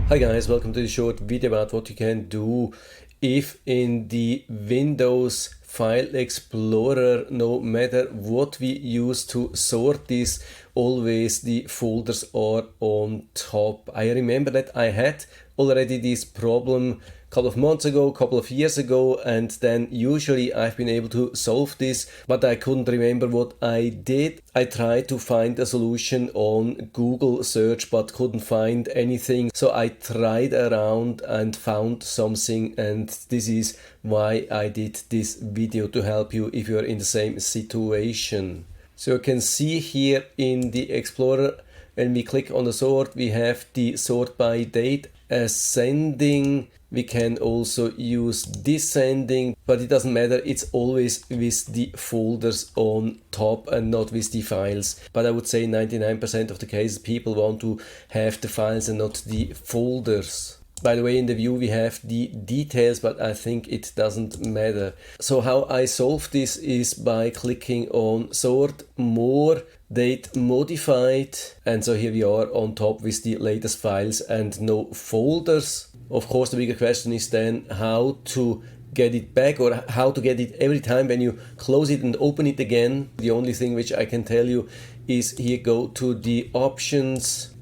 Hi guys, welcome to the short video about what you can do if in the Windows File Explorer, no matter what we use to sort this, always the folders are on top. I remember that I had already this problem a couple of months ago, a couple of years ago, and then usually I've been able to solve this, but I couldn't remember what I did. I tried to find a solution on Google search but couldn't find anything, so I tried around and found something, and this is why I did this video, to help you if you're in the same situation. So you can see here in the Explorer, when we click on the sort, we have the sort by date ascending. We can also use descending, but it doesn't matter, it's always with the folders on top and not with the files. But I would say 99% of the cases people want to have the files and not the folders. By the way, in the view we have the details, but I think it doesn't matter. So how I solve this is by clicking on sort, more, date modified, and so here we are on top with the latest files and no folders. Of course, the bigger question is then how to get it back, or how to get it every time when you close it and open it again. The only thing which I can tell you is here, go to the options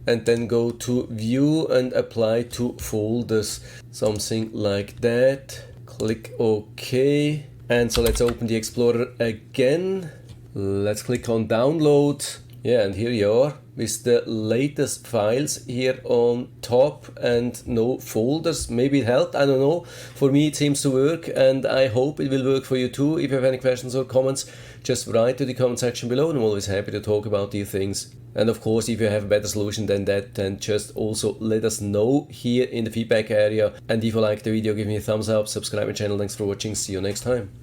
and then go to view and apply to folders, something like that. Click OK, and so let's open the Explorer again. Let's click on download. Yeah, and here you are with the latest files here on top and no folders. Maybe it helped, I don't know. For me it seems to work, and I hope it will work for you too. If you have any questions or comments, just write to the comment section below, and I'm always happy to talk about these things. And of course, if you have a better solution than that, then just also let us know here in the feedback area. And if you liked the video, give me a thumbs up, subscribe my channel. Thanks for watching, see you next time.